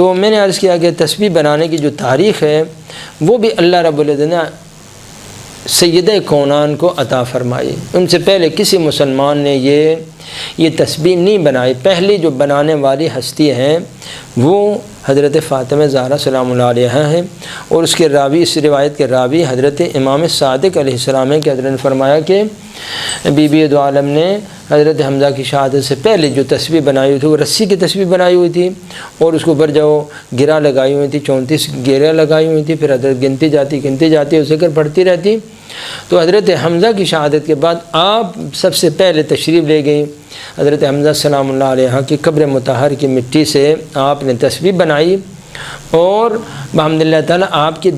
تو میں نے عرض کیا کہ تسبیح بنانے کی جو تاریخ ہے وہ بھی اللہ رب العزت نے سیدہ کونان کو عطا فرمائی۔ ان سے پہلے کسی مسلمان نے یہ تسبیح نہیں بنائی۔ پہلی جو بنانے والی ہستی ہیں وہ حضرت فاطمہ زہرا سلام اللہ علیہا ہیں، اور اس کے راوی، اس روایت کے راوی حضرت امام صادق علیہ السلام ہیں کہ حضرت نے فرمایا کہ بی بی دو عالم نے حضرت حمزہ کی شہادت سے پہلے جو تسبیح بنائی ہوئی تھی وہ رسی کی تسبیح بنائی ہوئی تھی، اور اس کے اوپر جو گرہ لگائی ہوئی تھی 34 گرہ لگائی ہوئی تھی، پھر حضرت گنتی جاتی ذکر پڑھتی رہتی۔ تو حضرت حمزہ کی شہادت کے بعد آپ سب سے پہلے تشریف لے گئیں، حضرت حمزہ سلام اللہ علیہ کی قبر مطہر کی مٹی سے آپ نے تسبیح بنائی، اور بحمد اللہ تعالیٰ آپ کی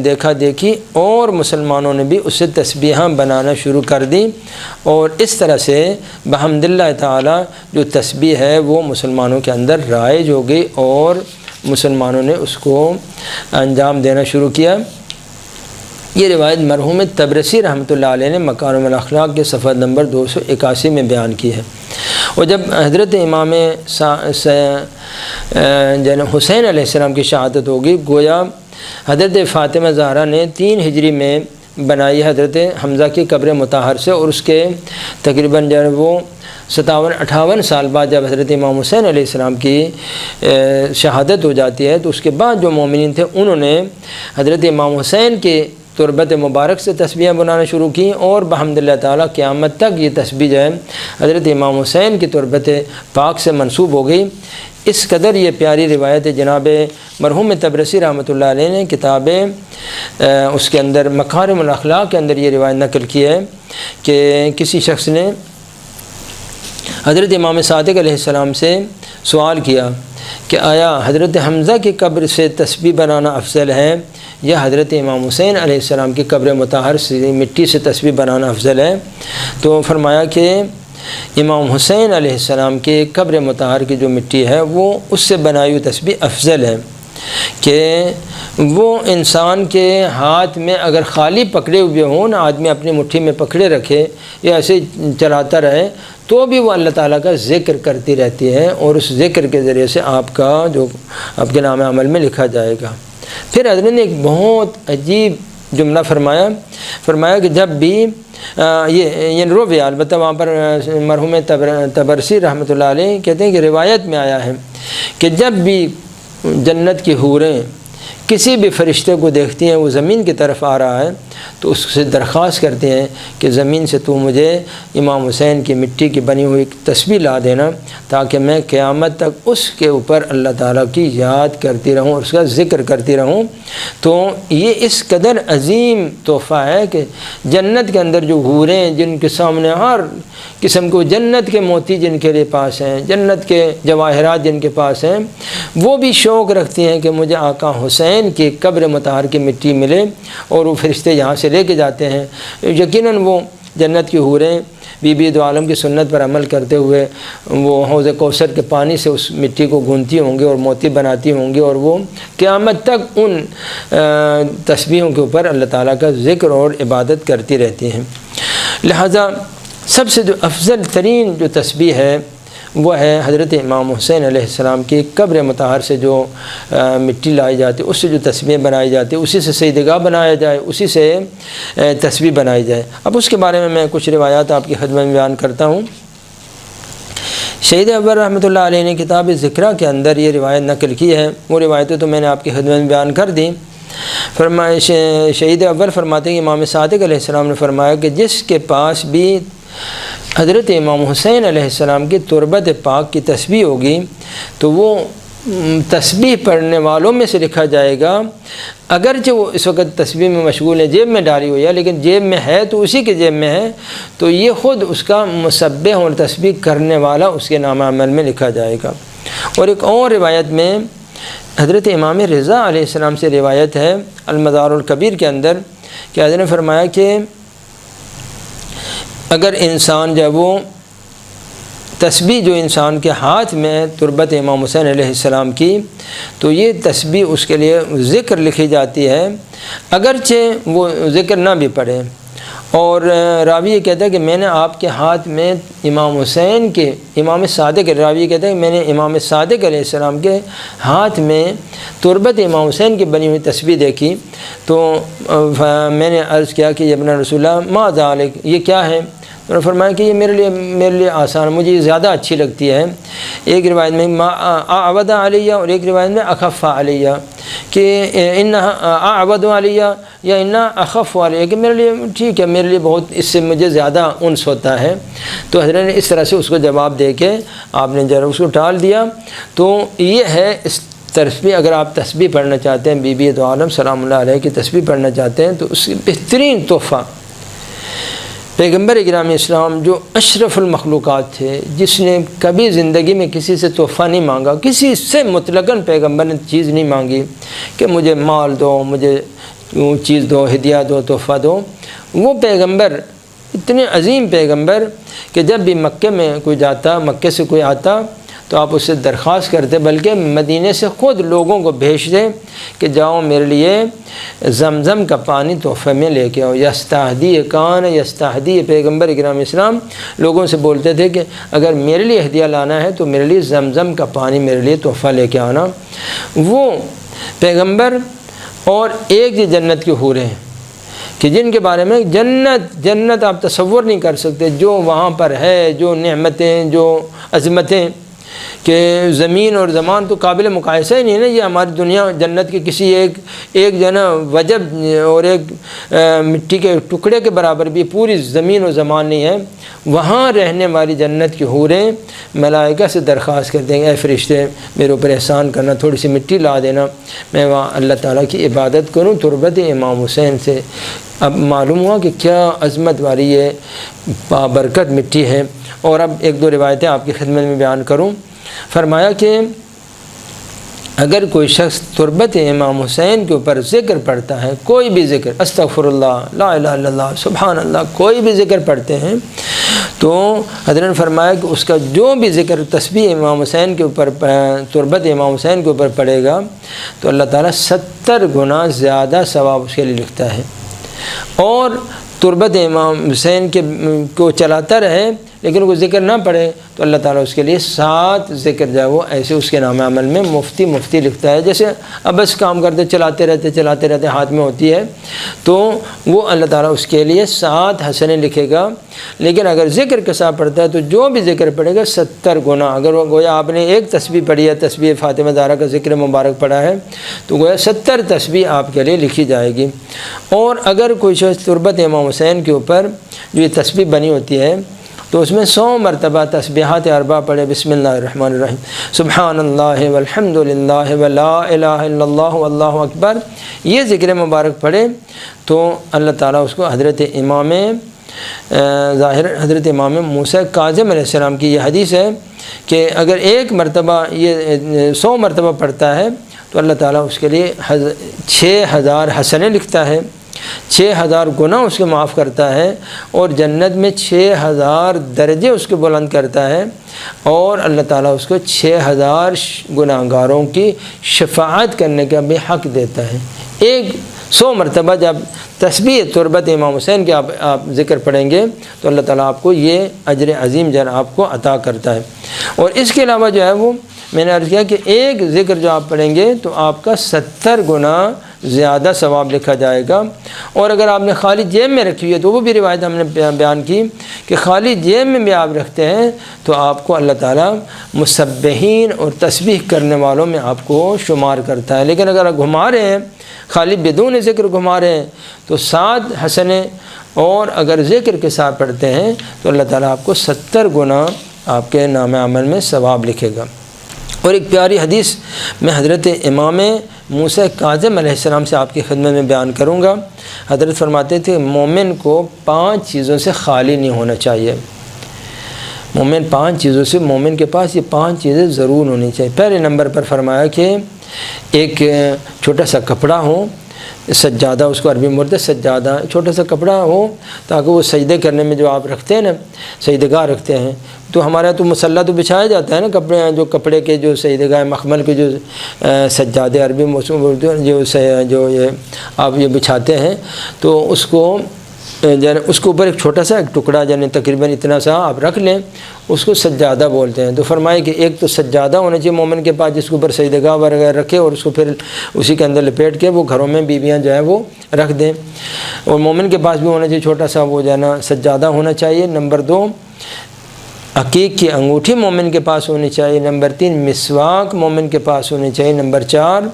دیکھا دیکھی اور مسلمانوں نے بھی اس سے تسبیحاں بنانا شروع کر دیں، اور اس طرح سے بحمد اللہ تعالیٰ جو تسبیح ہے وہ مسلمانوں کے اندر رائج ہو گئی، اور مسلمانوں نے اس کو انجام دینا شروع کیا۔ یہ روایت مرحوم طبرسی رحمۃ اللہ علیہ نے مکارم الاخلاق کے صفحہ نمبر 281 میں بیان کی ہے۔ اور جب حضرت امام حسین علیہ السلام کی شہادت ہوگی، گویا حضرت فاطمہ زہرا نے 3 ہجری میں بنائی حضرت حمزہ کی قبر مطہر سے، اور اس کے تقریباً جب وہ 57-58 سال بعد جب حضرت امام حسین علیہ السلام کی شہادت ہو جاتی ہے، تو اس کے بعد جو مومنین تھے انہوں نے حضرت امام حسین کے تربت مبارک سے تسبیحیں بنانا شروع کی، اور بحمد اللہ تعالیٰ قیامت تک یہ تسبیح جو ہے حضرت امام حسین کی تربت پاک سے منسوب ہو گئی۔ اس قدر یہ پیاری روایت ہے۔ جناب مرحوم طبرسی رحمۃ اللہ علیہ نے کتاب اس کے اندر مکارم الاخلاق کے اندر یہ روایت نقل کی ہے کہ کسی شخص نے حضرت امام صادق علیہ السلام سے سوال کیا کہ آیا حضرت حمزہ کی قبر سے تسبیح بنانا افضل ہے یا حضرت امام حسین علیہ السلام کی قبر مطہر سے مٹی سے تسبیح بنانا افضل ہے؟ تو فرمایا کہ امام حسین علیہ السلام کی قبر مطہر کی جو مٹی ہے وہ اس سے بنائی ہوئی تسبیح افضل ہے، کہ وہ انسان کے ہاتھ میں اگر خالی پکڑے ہوئے ہوں نا، آدمی اپنی مٹھی میں پکڑے رکھے یا ایسے چلاتا رہے تو بھی وہ اللہ تعالیٰ کا ذکر کرتی رہتی ہے، اور اس ذکر کے ذریعے سے آپ کا جو آپ کے نام عمل میں لکھا جائے گا۔ پھر حضرت نے ایک بہت عجیب جملہ فرمایا کہ جب بھی یہ روی البتہ وہاں پر مرحوم طبرسی رحمۃ اللہ علیہ کہتے ہیں کہ روایت میں آیا ہے کہ جب بھی جنت کی حوریں کسی بھی فرشتے کو دیکھتی ہیں وہ زمین کی طرف آ رہا ہے تو اس سے درخواست کرتے ہیں کہ زمین سے تو مجھے امام حسین کی مٹی کی بنی ہوئی تسبیح لا دینا تاکہ میں قیامت تک اس کے اوپر اللہ تعالیٰ کی یاد کرتی رہوں اور اس کا ذکر کرتی رہوں۔ تو یہ اس قدر عظیم تحفہ ہے کہ جنت کے اندر جو حوریں جن کے سامنے ہر قسم کو جنت کے موتی جن کے لیے پاس ہیں، جنت کے جواہرات جن کے پاس ہیں، وہ بھی شوق رکھتی ہیں کہ مجھے آقا حسین کی قبر مطہر کی مٹی ملے، اور وہ فرشتے یہاں سے لے کے جاتے ہیں۔ یقیناً وہ جنت کی حوریں بی بی دو عالم کی سنت پر عمل کرتے ہوئے وہ حوض کوثر کے پانی سے اس مٹی کو گونتی ہوں گے اور موتی بناتی ہوں گی، اور وہ قیامت تک ان تسبیحوں کے اوپر اللہ تعالیٰ کا ذکر اور عبادت کرتی رہتی ہیں۔ لہذا سب سے جو افضل ترین جو تسبیح ہے وہ ہے حضرت امام حسین علیہ السلام کی قبر مطہر سے جو مٹی لائی جاتی ہے، اس سے جو تسبیح بنائی جاتی ہے، اسی سے سجدگاہ بنایا جائے، اسی سے تسبیح بنائی جائے۔ اب اس کے بارے میں کچھ روایات آپ کی خدمت میں بیان کرتا ہوں۔ شہید اول رحمۃ اللہ علیہ نے کتاب ذکرہ کے اندر یہ روایت نقل کی ہے، وہ روایتیں تو میں نے آپ کی خدمت میں بیان کر دی۔ شہید اول فرماتے ہیں کہ امام صادق علیہ السلام نے فرمایا کہ جس کے پاس بھی حضرت امام حسین علیہ السلام کی تربت پاک کی تسبیح ہوگی تو وہ تسبیح پڑھنے والوں میں سے لکھا جائے گا، اگرچہ وہ اس وقت تسبیح میں مشغول ہے، جیب میں ڈالی ہوئی ہے، لیکن جیب میں ہے تو اسی کے جیب میں ہے، تو یہ خود اس کا مسبح اور تسبیح کرنے والا اس کے نام عمل میں لکھا جائے گا۔ اور ایک اور روایت میں حضرت امام رضا علیہ السلام سے روایت ہے المزار الکبیر کے اندر کہ حضرت نے فرمایا کہ اگر انسان جب وہ تسبیح جو انسان کے ہاتھ میں تربت امام حسین علیہ السلام کی، تو یہ تسبیح اس کے لیے ذکر لکھی جاتی ہے، اگرچہ وہ ذکر نہ بھی پڑھے، اور راوی یہ کہتا ہے کہ میں نے آپ کے ہاتھ میں امام حسین کے، امام صادق، راوی یہ کہتا ہے کہ میں نے امام صادق علیہ السلام کے ہاتھ میں تربت امام حسین کی بنی ہوئی تسبیح دیکھی، تو میں نے عرض کیا کہ ابن رسول اللہ ما ذالک، یہ کیا ہے؟ انہوں نے فرمایا کہ یہ میرے لیے آسان، مجھے یہ زیادہ اچھی لگتی ہے۔ ایک روایت میں ما اعود علیہ اور ایک روایت میں اخف علیہ، کہ ان اعود علیہ یا ان اخف علیہ، کہ میرے لیے ٹھیک ہے، میرے لیے بہت، اس سے مجھے زیادہ انس ہوتا ہے۔ تو حضرت نے اس طرح سے اس کو جواب دے کے آپ نے ذرا اس کو ٹال دیا۔ تو یہ ہے اس تسبیح، اگر آپ تسبیح پڑھنا چاہتے ہیں، بی بی دو عالم سلام اللہ علیہ کی تسبیح پڑھنا چاہتے ہیں، تو اس کی بہترین تحفہ پیغمبر اکرام اسلام جو اشرف المخلوقات تھے، جس نے کبھی زندگی میں کسی سے تحفہ نہیں مانگا، کسی سے مطلقاً پیغمبر نے چیز نہیں مانگی کہ مجھے مال دو، مجھے چیز دو، ہدیہ دو، تحفہ دو۔ وہ پیغمبر اتنے عظیم پیغمبر کہ جب بھی مکے میں کوئی جاتا، مکے سے کوئی آتا تو آپ اس سے درخواست کرتے، بلکہ مدینے سے خود لوگوں کو بھیج دیں کہ جاؤ میرے لیے زمزم کا پانی تحفے میں لے کے آؤ۔ یستہدی کان یستہدی، پیغمبر اکرام اسلام لوگوں سے بولتے تھے کہ اگر میرے لیے ہدیہ لانا ہے تو میرے لیے زمزم کا پانی میرے لیے تحفہ لے کے آنا۔ وہ پیغمبر اور ایک یہ جنت کی حوریں ہیں کہ جن کے بارے میں جنت آپ تصور نہیں کر سکتے، جو وہاں پر ہے، جو نعمتیں، جو عظمتیں، کہ زمین اور زمان تو قابل مقایسہ ہی نہیں ہے نا۔ یہ ہماری دنیا جنت کے کسی ایک جو نا وجب اور ایک مٹی کے ٹکڑے کے برابر بھی پوری زمین و زمان نہیں ہے۔ وہاں رہنے والی جنت کی حوریں ملائکہ سے درخواست کرتے ہیں، اے فرشتے میرے اوپر احسان کرنا، تھوڑی سی مٹی لا دینا، میں وہاں اللہ تعالیٰ کی عبادت کروں تربت امام حسین سے۔ اب معلوم ہوا کہ کیا عظمت والی یہ بابرکت مٹی ہے۔ اور اب ایک دو روایتیں آپ کی خدمت میں بیان کروں۔ فرمایا کہ اگر کوئی شخص تربت امام حسین کے اوپر ذکر پڑھتا ہے، کوئی بھی ذکر، استغفر اللہ، لا الہ الا اللہ، سبحان اللہ، کوئی بھی ذکر پڑھتے ہیں، تو حضرت نے فرمایا کہ اس کا جو بھی ذکر تسبیح امام حسین کے اوپر، تربت امام حسین کے اوپر پڑھے گا تو اللہ تعالیٰ 70 گنا زیادہ ثواب اس کے لیے لکھتا ہے۔ اور تربت امام حسین کو چلاتا رہے لیکن وہ ذکر نہ پڑھے تو اللہ تعالیٰ اس کے لیے 7 ذکر جو ہے وہ ایسے اس کے نام عمل میں مفتی لکھتا ہے۔ جیسے اب بس کام کرتے چلاتے رہتے ہاتھ میں ہوتی ہے، تو وہ اللہ تعالیٰ اس کے لیے 7 حسنیں لکھے گا۔ لیکن اگر ذکر کے ساتھ پڑھتا ہے تو جو بھی ذکر پڑھے گا 70 گنا۔ اگر وہ گویا آپ نے ایک تسبیح پڑھی ہے، تسبیح فاطمہ زہرا کا ذکر مبارک پڑھا ہے، تو گویا 70 تسبیح آپ کے لیے لکھی جائے گی۔ اور اگر کوئی شخص تربت امام حسین کے اوپر جو یہ تسبیح بنی ہوتی ہے تو اس میں 100 مرتبہ تسبیحات اربع پڑھے، بسم اللہ الرحمن الرحیم، سبحان اللہ والحمد للہ ولا الہ الا اللہ واللہ اکبر، یہ ذکر مبارک پڑھے تو اللہ تعالیٰ اس کو حضرت امام موسیٰ کاظم علیہ السلام کی یہ حدیث ہے کہ اگر ایک مرتبہ یہ 100 مرتبہ پڑھتا ہے تو اللہ تعالیٰ اس کے لیے 6000 حسنیں لکھتا ہے، 6000 گناہ اس کے معاف کرتا ہے، اور جنت میں 6000 درجے اس کے بلند کرتا ہے، اور اللہ تعالیٰ اس کو 6000 گناہ گاروں کی شفاعت کرنے کا بھی حق دیتا ہے۔ ایک 100 مرتبہ جب تسبیح تربت امام حسین کے آپ ذکر پڑھیں گے تو اللہ تعالیٰ آپ کو یہ اجر عظیم جو آپ کو عطا کرتا ہے۔ اور اس کے علاوہ جو ہے وہ میں نے عرض کیا کہ ایک ذکر جو آپ پڑھیں گے تو آپ کا 70 گنا زیادہ ثواب لکھا جائے گا۔ اور اگر آپ نے خالی جیب میں رکھی ہے تو وہ بھی روایت ہم نے بیان کی کہ خالی جیب میں بھی آپ رکھتے ہیں تو آپ کو اللہ تعالیٰ مسبحین اور تسبیح کرنے والوں میں آپ کو شمار کرتا ہے۔ لیکن اگر آپ گھما رہے ہیں، خالی بدون ذکر گھما رہے ہیں تو 7 حسنیں، اور اگر ذکر کے ساتھ پڑھتے ہیں تو اللہ تعالیٰ آپ کو 70 گنا آپ کے نام عمل میں ثواب لکھے گا۔ اور ایک پیاری حدیث میں حضرت امام موسیٰ کاظم علیہ السلام سے آپ کی خدمت میں بیان کروں گا۔ حضرت فرماتے تھے مومن کو 5 چیزوں سے خالی نہیں ہونا چاہیے۔ مومن 5 چیزوں سے، مومن کے پاس یہ 5 چیزیں ضرور ہونی چاہیے۔ پہلے نمبر پر فرمایا کہ ایک چھوٹا سا کپڑا ہو، سجادہ، اس کو عربی میں بولتے ہیں سجادہ، چھوٹا سا کپڑا ہو تاکہ وہ سجدے کرنے میں جو آپ رکھتے ہیں نا، سجدگاہ رکھتے ہیں، تو ہمارا تو مصلی تو بچھایا جاتا ہے نا، کپڑے کے جو سجدگاہ مخمل کے جو سجادے عربی میں بولتے ہیں، جو یہ آپ یہ بچھاتے ہیں، تو اس کو یعنی اس کے اوپر ایک چھوٹا سا ایک ٹکڑا یعنی تقریباً اتنا سا آپ رکھ لیں، اس کو سجادہ بولتے ہیں۔ تو فرمائے کہ ایک تو سجادہ ہونا چاہیے مومن کے پاس جس کے اوپر سجدگاہ وغیرہ رکھے اور اس کو پھر اسی کے اندر لپیٹ کے وہ گھروں میں بیویاں جو ہے وہ رکھ دیں، اور مومن کے پاس بھی ہونا چاہیے چھوٹا سا وہ جو ہے نا سجادہ ہونا چاہیے۔ نمبر 2 عقیق کی انگوٹھی مومن کے پاس ہونی چاہیے۔ نمبر 3 مسواک مومن کے پاس ہونی چاہیے۔ نمبر 4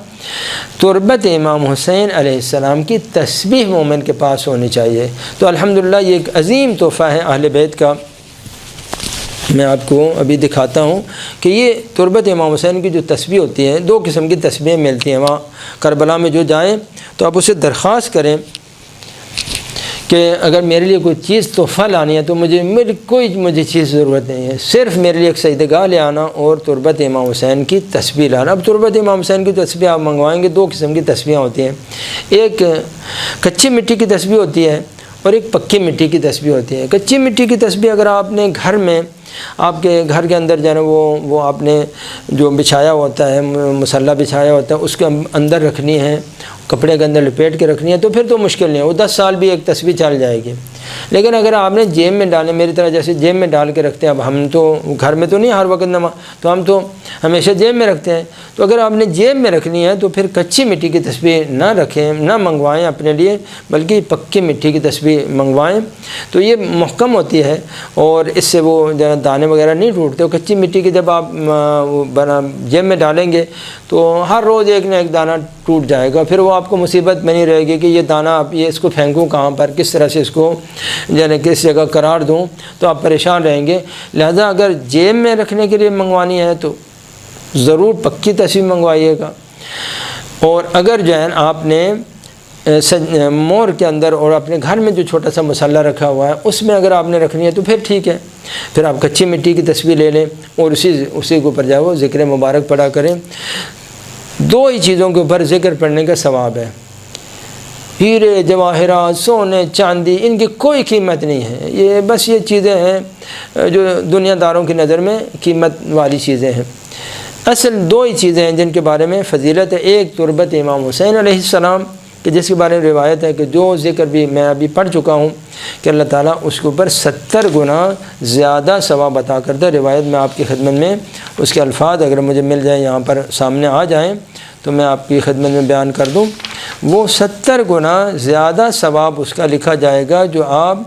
تربت امام حسین علیہ السلام کی تسبیح مومن کے پاس ہونی چاہیے۔ تو الحمدللہ یہ ایک عظیم تحفہ ہے اہل بیت کا۔ میں آپ کو ابھی دکھاتا ہوں کہ یہ تربت امام حسین کی جو تسبیح ہوتی ہے، 2 قسم کی تسبیحیں ملتی ہیں وہاں کربلا میں جو جائیں تو آپ اسے درخواست کریں کہ اگر میرے لیے کوئی چیز تحفہ لانی ہے تو مجھے چیز ضرورت نہیں ہے، صرف میرے لیے ایک سجدگاہ لے آنا اور تربت امام حسین کی تسبیح لانا۔ اب تربت امام حسین کی تسبیح آپ منگوائیں گے، 2 قسم کی تسبیحیں ہوتی ہیں، ایک کچی مٹی کی تسبیح ہوتی ہے اور ایک پکی مٹی کی تسبیح ہوتی ہے۔ کچی مٹی کی تسبیح اگر آپ نے گھر میں آپ کے گھر کے اندر جو ہے نا وہ آپ نے جو بچھایا ہوتا ہے، مصلی بچھایا ہوتا ہے، اس کے اندر رکھنی ہے، کپڑے کے اندر لپیٹ کے رکھنی ہے تو پھر تو مشکل نہیں ہے، وہ 10 سال بھی ایک تسبیح چل جائے گی۔ لیکن اگر آپ نے جیب میں ڈالے، میری طرح جیسے جیب میں ڈال کے رکھتے ہیں، اب ہم تو گھر میں تو نہیں ہر وقت تو ہم تو ہمیشہ جیب میں رکھتے ہیں، تو اگر آپ نے جیب میں رکھنی ہے تو پھر کچی مٹی کی تسبیح نہ رکھیں، نہ منگوائیں اپنے لیے، بلکہ پکی مٹی کی تسبیح منگوائیں، تو یہ محکم ہوتی ہے اور اس سے وہ دانے وغیرہ نہیں ٹوٹتے۔ کچی مٹی کی جب آپ جیب میں ڈالیں گے تو ہر روز ایک نہ ایک دانہ ٹوٹ جائے گا، پھر وہ آپ کو مصیبت بنی رہے گی کہ یہ دانہ آپ اس کو پھینکوں کہاں پر، کس طرح سے اس کو یعنی کس جگہ قرار دوں، تو آپ پریشان رہیں گے۔ لہذا اگر جیب میں رکھنے کے لیے منگوانی ہے تو ضرور پکی تسبیح منگوائیے گا، اور اگر جو ہے آپ نے مور کے اندر اور اپنے گھر میں جو چھوٹا سا مصلی رکھا ہوا ہے اس میں اگر آپ نے رکھنی ہے تو پھر ٹھیک ہے، پھر آپ کچی مٹی کی تسبیح لے لیں اور اسی کے اوپر جاؤ ذکر مبارک پڑھا کریں۔ 2 ہی چیزوں کے اوپر ذکر پڑھنے کا ثواب ہے، ہیرے جواہرات سونے چاندی ان کی کوئی قیمت نہیں ہے، یہ بس یہ چیزیں ہیں جو دنیا داروں کی نظر میں قیمت والی چیزیں ہیں۔ اصل 2 ہی چیزیں ہیں جن کے بارے میں فضیلت ہے، ایک تربت امام حسین علیہ السلام کہ جس کے بارے میں روایت ہے کہ جو ذکر بھی میں ابھی پڑھ چکا ہوں کہ اللہ تعالیٰ اس کے اوپر 70 گنا زیادہ ثواب عطا کرتا ہے۔ روایت میں آپ کی خدمت میں اس کے الفاظ اگر مجھے مل جائیں یہاں پر سامنے آ جائیں تو میں آپ کی خدمت میں بیان کر دوں، وہ 70 گنا زیادہ ثواب اس کا لکھا جائے گا جو آپ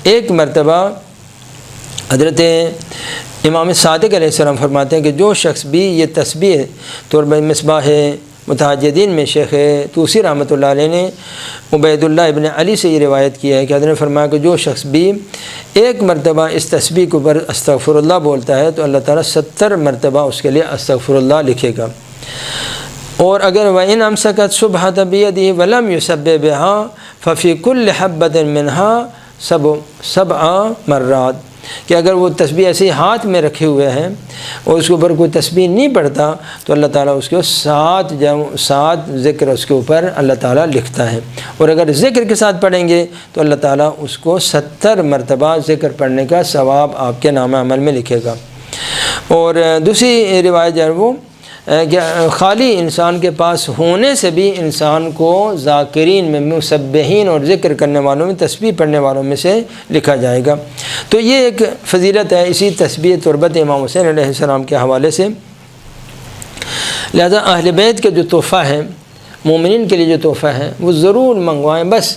ایک مرتبہ حضرت امام صادق علیہ السلام فرماتے ہیں کہ جو شخص بھی یہ تسبیح تربت مصباح متحجدین میں شیخ طوسی رحمۃ اللہ علیہ نے عبید اللہ ابن علی سے یہ روایت کی ہے کہ حضرت نے فرمایا کہ جو شخص بھی ایک مرتبہ اس تسبیح کے اوپر استغفر اللہ بولتا ہے تو اللہ تعالیٰ 70 مرتبہ اس کے لیے استغفر اللہ لکھے گا، اور اگر وَإِنْ أَمْسَكَتْ صُبْحَةَ بِيَدِهِ وَلَمْ يُسَبِّحْ بِهَا فَفِي كُلِّ حَبَّةٍ مِنْهَا 7 مرات، کہ اگر وہ تسبیح ایسے ہی ہاتھ میں رکھے ہوئے ہیں اور اس کے اوپر کوئی تسبیح نہیں پڑھتا تو اللہ تعالیٰ اس کو 7 ذکر اس کے اوپر اللہ تعالیٰ لکھتا ہے، اور اگر ذکر کے ساتھ پڑھیں گے تو اللہ تعالیٰ اس کو 70 مرتبہ ذکر پڑھنے کا ثواب آپ کے نام عمل میں لکھے گا۔ اور دوسری روایت جو ہے وہ کہ خالی انسان کے پاس ہونے سے بھی انسان کو ذاکرین میں مسبحین اور ذکر کرنے والوں میں تسبیح پڑھنے والوں میں سے لکھا جائے گا۔ تو یہ ایک فضیلت ہے اسی تسبیح تربت امام حسین علیہ السلام کے حوالے سے۔ لہذا اہل بیت کے جو تحفہ ہے، مومنین کے لیے جو تحفہ ہے وہ ضرور منگوائیں، بس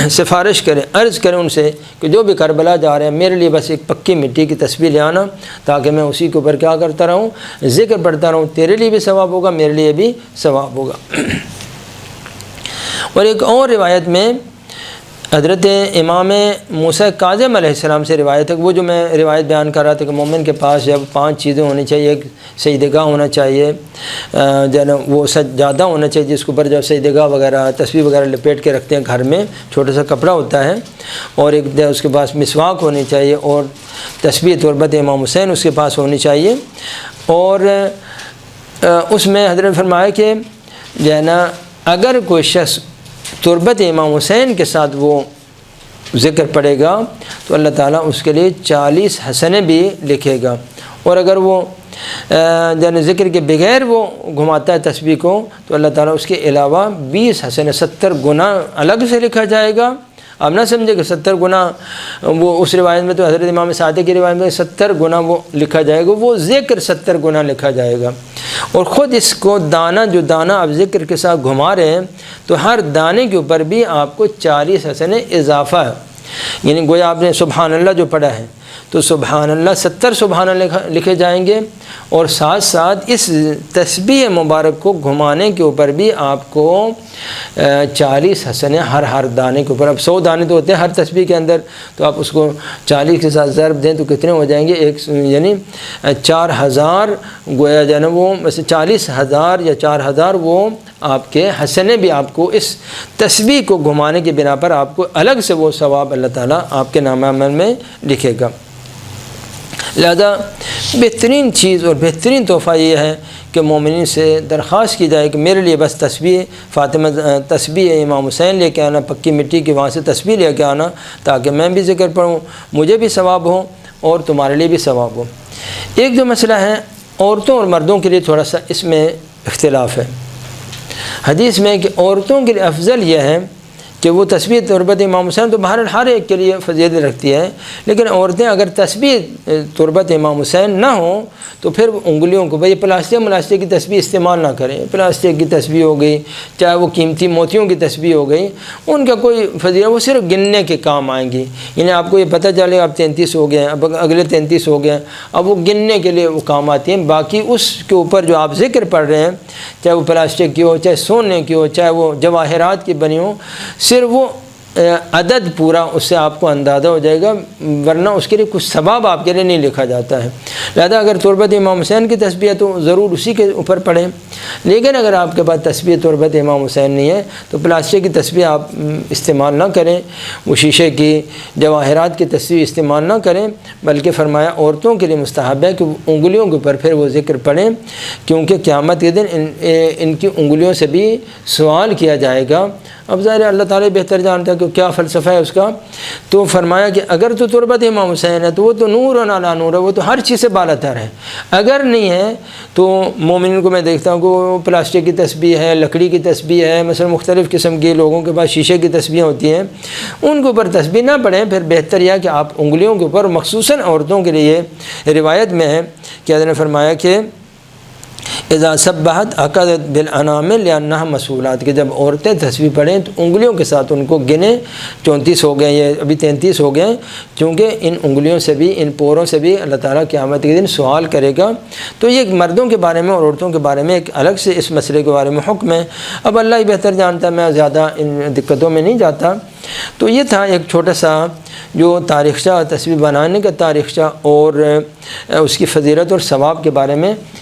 سفارش کریں، عرض کریں ان سے کہ جو بھی کربلا جا رہے ہیں میرے لیے بس ایک پکی مٹی کی تسبیح لے آنا تاکہ میں اسی کے اوپر کیا کرتا رہوں، ذکر پڑھتا رہوں، تیرے لیے بھی ثواب ہوگا میرے لیے بھی ثواب ہوگا۔ اور ایک اور روایت میں حضرت امام موسیٰ کاظم علیہ السلام سے روایت ہے، وہ جو میں روایت بیان کر رہا تھا کہ مومن کے پاس جب 5 چیزیں ہونی چاہیے، ایک سجدگاہ ہونا چاہیے، وہ سجادہ ہونا چاہیے جس کے اوپر جب سجدگاہ وغیرہ تسبیح وغیرہ لپیٹ کے رکھتے ہیں گھر میں، چھوٹا سا کپڑا ہوتا ہے، اور ایک اس کے پاس مسواک ہونی چاہیے، اور تسبیح تربت امام حسین اس کے پاس ہونی چاہیے۔ اور اس میں حضرت نے فرمایا کہ جو ہے نا اگر کوئی شخص تربت امام حسین کے ساتھ وہ ذکر پڑھے گا تو اللہ تعالیٰ اس کے لیے 40 حسنیں بھی لکھے گا، اور اگر وہ یعنی ذکر کے بغیر وہ گھماتا ہے تسبیح کو تو اللہ تعالیٰ اس کے علاوہ 20 حسنیں 70 گنا الگ سے لکھا جائے گا، آپ نہ سمجھے کہ 70 گنا وہ اس روایت میں تو حضرت امام صادق کی روایت میں 70 گنا وہ لکھا جائے گا، وہ ذکر 70 گنا لکھا جائے گا۔ اور خود اس کو دانہ جو دانہ آپ ذکر کے ساتھ گھما رہے ہیں تو ہر دانے کے اوپر بھی آپ کو 40 حسنیں اضافہ ہے، یعنی گویا آپ نے سبحان اللہ جو پڑھا ہے تو سبحان اللہ 70 سبحان اللہ لکھے جائیں گے، اور ساتھ ساتھ اس تسبیح مبارک کو گھمانے کے اوپر بھی آپ کو 40 حسنیں ہر دانے کے اوپر۔ اب 100 دانے تو ہوتے ہیں ہر تسبیح کے اندر، تو آپ اس کو 40 کے ساتھ ضرب دیں تو کتنے ہو جائیں گے؟ یعنی 4000 گویا جو ہے نا وہ 40,000 یا 4000 وہ آپ کے حسنیں بھی آپ کو اس تسبیح کو گھمانے کی بنا پر آپ کو الگ سے وہ ثواب اللہ تعالیٰ آپ کے نامہ عمل میں لکھے گا۔ لہذا بہترین چیز اور بہترین تحفہ یہ ہے کہ مومنین سے درخواست کی جائے کہ میرے لیے بس تسبیح امام حسین لے کے آنا، پکی مٹی کی وہاں سے تسبیح لے کے آنا، تاکہ میں بھی ذکر پڑھوں، مجھے بھی ثواب ہو اور تمہارے لیے بھی ثواب ہو۔ ایک جو مسئلہ ہے عورتوں اور مردوں کے لیے تھوڑا سا اس میں اختلاف ہے حدیث میں کہ عورتوں کے لیے افضل یہ ہے کہ وہ تسبیح تربت امام حسین تو بہرحال ہر ایک کے لیے فضیلت رکھتی ہے، لیکن عورتیں اگر تسبیح تربت امام حسین نہ ہوں تو پھر انگلیوں کو بھئی پلاسٹک کی تسبیح استعمال نہ کریں۔ پلاسٹک کی تسبیح ہو گئی، چاہے وہ قیمتی موتیوں کی تسبیح ہو گئی، ان کا کوئی فضیلت، وہ صرف گننے کے کام آئیں گی، یعنی آپ کو یہ پتہ چلے اب 33 ہو گئے ہیں، اب اگلے 33 ہو گئے ہیں، اب وہ گننے کے لیے وہ کام آتی ہیں۔ باقی اس کے اوپر جو آپ ذکر پڑھ رہے ہیں، چاہے وہ پلاسٹک کی ہو، چاہے سونے کی ہو، چاہے وہ جواہرات کی بنی ہو، صرف وہ عدد پورا اس سے آپ کو اندازہ ہو جائے گا، ورنہ اس کے لیے کچھ ثواب آپ کے لیے نہیں لکھا جاتا ہے۔ لہذا اگر تربت امام حسین کی تسبیح ہے تو ضرور اسی کے اوپر پڑھیں، لیکن اگر آپ کے پاس تسبیح تربت امام حسین نہیں ہے تو پلاسٹک کی تسبیح آپ استعمال نہ کریں، وہ شیشے کی جواہرات کی تسبیح استعمال نہ کریں، بلکہ فرمایا عورتوں کے لیے مستحب ہے کہ انگلیوں کے اوپر پھر وہ ذکر پڑھیں، کیونکہ قیامت کے دن ان کی انگلیوں سے بھی سوال کیا جائے گا۔ اب ظاہر اللہ تعالیٰ بہتر جانتا ہے کہ کیا فلسفہ ہے اس کا، تو فرمایا کہ اگر تو تربت امام حسین ہے تو وہ تو نور و علی نور ہے، وہ تو ہر چیز سے بالا تر ہے۔ اگر نہیں ہے تو مومنین کو میں دیکھتا ہوں کہ وہ پلاسٹک کی تسبیح ہے، لکڑی کی تسبیح ہے، مثلا مختلف قسم کے لوگوں کے پاس شیشے کی تسبیحیں ہوتی ہیں، ان کے اوپر تسبیح نہ پڑھیں، پھر بہتر یہ کہ آپ انگلیوں کے اوپر، مخصوصاً عورتوں کے لیے روایت میں ہے کہ حضرت نے فرمایا کہ اذا سبحت عقدت بالانامل لانها مسئولات، کہ جب عورتیں تسبیح پڑھیں تو انگلیوں کے ساتھ ان کو گنیں، 34 ہو گئے یا ابھی 33 ہو گئے، کیونکہ ان انگلیوں سے بھی، ان پوروں سے بھی اللہ تعالیٰ قیامت کے دن سوال کرے گا۔ تو یہ مردوں کے بارے میں اور عورتوں کے بارے میں ایک الگ سے اس مسئلے کے بارے میں حکم ہے۔ اب اللہ ہی بہتر جانتا ہے، میں زیادہ ان دقتوں میں نہیں جاتا۔ تو یہ تھا ایک چھوٹا سا جو تاریخچہ، تسبیح بنانے کا تاریخچہ اور اس کی فضیلت اور ثواب کے بارے میں